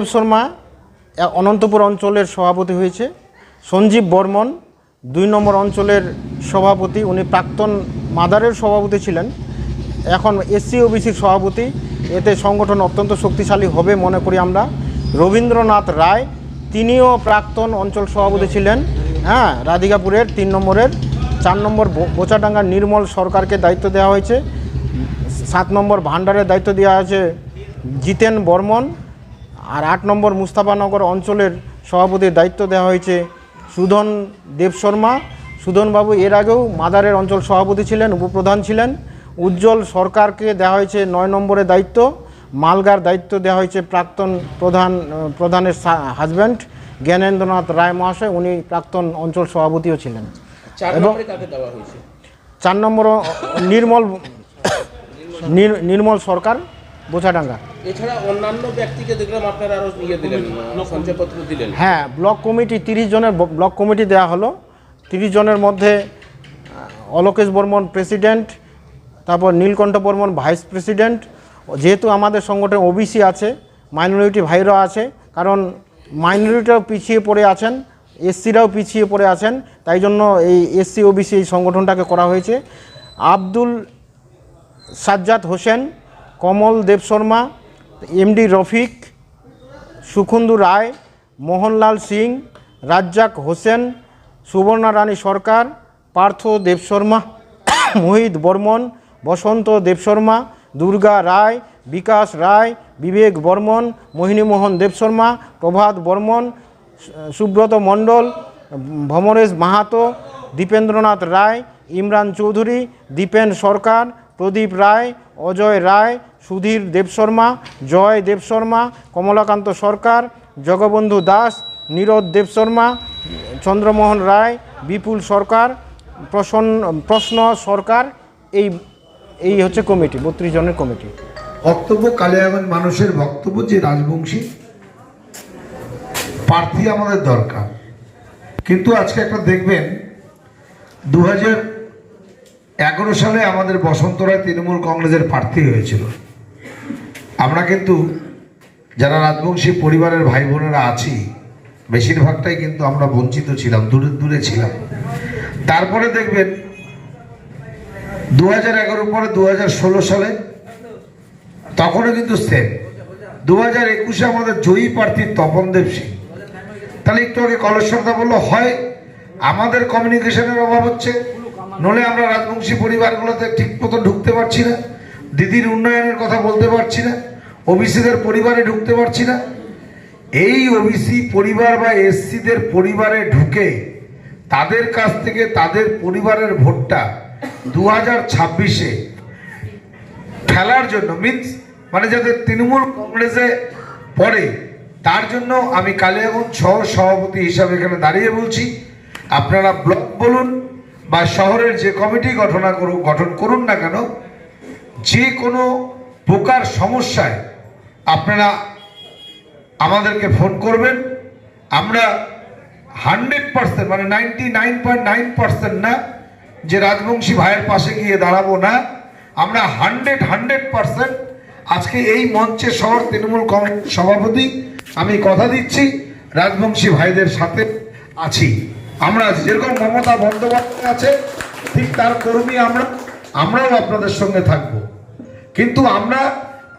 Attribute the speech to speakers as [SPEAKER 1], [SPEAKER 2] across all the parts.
[SPEAKER 1] শর্মা অনন্তপুর অঞ্চলের সভাপতি হয়েছে। সঞ্জীব বর্মন ২ নম্বর অঞ্চলের সভাপতি, উনি প্রাক্তন মাদারের সভাপতি ছিলেন, এখন এসসি ওবিসির সভাপতি। এতে সংগঠন অত্যন্ত শক্তিশালী হবে মনে করি আমরা। রবীন্দ্রনাথ রায়, তিনিও প্রাক্তন অঞ্চল সভাপতি ছিলেন, রাধিকাপুরের ৩ নম্বরের। ৪ নম্বর বোচাডাঙ্গার নির্মল সরকারকে দায়িত্ব দেওয়া হয়েছে। ৭ নম্বর ভান্ডারের দায়িত্ব দেওয়া হয়েছে জিতেন বর্মন। আর ৮ নম্বর মুস্তাফানগর অঞ্চলের সভাপতির দায়িত্ব দেওয়া হয়েছে সুধন দেবশর্মা। সুধনবাবু এর আগেও মাদারের অঞ্চল সভাপতি ছিলেন, উপপ্রধান ছিলেন। উজ্জ্বল সরকারকে দেওয়া হয়েছে ৯ নম্বরের দায়িত্ব। মালগার দায়িত্ব দেওয়া হয়েছে প্রাক্তন প্রধানের হাজব্যান্ড জ্ঞানেন্দ্রনাথ রায় মহাশয়, উনি প্রাক্তন অঞ্চল সভাপতিও ছিলেন। এবং ৪ নম্বর নির্মল সরকার, বোচাডাঙ্গা।
[SPEAKER 2] এছাড়া অন্যান্য ব্যক্তিকে দেখলাম আপনারা আরো দিলেন, সঞ্চয়পত্র দিলেন।
[SPEAKER 1] হ্যাঁ, ব্লক কমিটি ৩০ জনের ব্লক কমিটি দেওয়া হলো। ৩০ জনের মধ্যে অলোকেশ বর্মন প্রেসিডেন্ট, তারপর নীলকণ্ঠ বর্মন ভাইস প্রেসিডেন্ট। যেহেতু আমাদের সংগঠনে ওবিসি আছে, মাইনরিটি ভাইরা আছে, কারণ মাইনরিটিরাও পিছিয়ে পড়ে আছেন, এসসিরাও পিছিয়ে পড়ে আছেন, তাই জন্য এই এসসি ওবিসি এই সংগঠনটাকে করা হয়েছে। আব্দুল সাজ্জাদ হোসেন, কমল দেবশর্মা, এমডি রফিক, সুখন্দু রায়, মোহনলাল সিং, রাজ্জাক হোসেন, সুবর্ণা রানী সরকার, পার্থ দেবশর্মা, মোহিত বর্মন, বসন্ত দেবশর্মা, দুর্গা রায়, বিকাশ রায়, বিবেক বর্মন, মোহিনীমোহন দেবশর্মা, প্রভাত বর্মন, সুব্রত মণ্ডল, ভমরেশ মাহাতো, দীপেন্দ্রনাথ রায়, ইমরান চৌধুরী, দীপেন সরকার, প্রদীপ রায়, অজয় রায়, সুধীর দেবশর্মা, জয় দেবশর্মা, কমলাকান্ত সরকার, জগবন্ধু দাস, নীরদ দেবশর্মা, চন্দ্রমোহন রায়, বিপুল সরকার, প্রশ্ন সরকার। এই হচ্ছে কমিটি, ৩২ জনের কমিটি।
[SPEAKER 3] বক্তব্য কালিয়াগঞ্জ মানুষের বক্তব্য যে রাজবংশী প্রার্থী আমাদের দরকার, কিন্তু আজকে একটা দেখবেন ২০১১ সালে আমাদের বসন্ত রায় তৃণমূল কংগ্রেসের প্রার্থী হয়েছিল। আমরা কিন্তু যারা রাজবংশী পরিবারের ভাই বোনেরা আছি বেশিরভাগটাই কিন্তু আমরা বঞ্চিত ছিলাম, দূরে দূরে ছিলাম। তারপরে দেখবেন ২০১১ পরে ২০১৬ সালে তখনও কিন্তু সেম। ২০২১ আমাদের জয়ী প্রার্থী তপন দেব সিং। তাহলে একটু আগে কলেশ্বরদা বললো, হয় আমাদের কমিউনিকেশনের অভাব হচ্ছে, নলে আমরা রাজবংশী পরিবারগুলোতে ঠিক মতো ঢুকতে পারছি না, দিদির উন্নয়নের কথা বলতে পারছি না, ওবিসিদের পরিবারে ঢুকতে পারছি না। এই ওবিসি পরিবার বা এসসিদের পরিবারে ঢুকে তাদের কাছ থেকে তাদের পরিবারের ভোটটা ২০২৬-এ ফেলার জন্য, মিনস মানে যাতে তৃণমূল কংগ্রেসে পড়ে, তার জন্য আমি কালিয়াগঞ্জ শহর সভাপতি হিসাবে এখানে দাঁড়িয়ে বলছি, আপনারা ব্লক বলুন বা শহরের যে কমিটি গঠন করুন না কেন, যে কোনো প্রকার সমস্যায় আপনারা আমাদেরকে ফোন করবেন। আমরা 100% মানে 99.9% না যে রাজবংশী ভাইয়ের পাশে গিয়ে দাঁড়াবো না, আমরা 100% আজকে এই মঞ্চে শহর তৃণমূল কংগ্রেস সভাপতি আমি কথা দিচ্ছি রাজবংশী ভাইদের সাথে আছি। আমরা যেরকম মমতা বন্দ্যোপাধ্যায় আছে ঠিক তার কর্মী আমরাও আপনাদের সঙ্গে থাকব। কিন্তু আমরা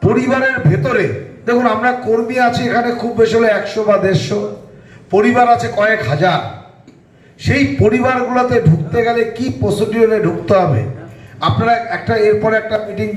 [SPEAKER 3] পরিবারের ভেতরে দেখুন, আমরা কর্মী আছি এখানে খুব বেশি হলে ১০০ বা ১৫০, পরিবার আছে কয়েক হাজার। সেই পরিবারগুলোতে ঢুকতে গেলে কি প্রসিডিউরে ঢুকতে হবে, আপনারা এরপরে একটা মিটিং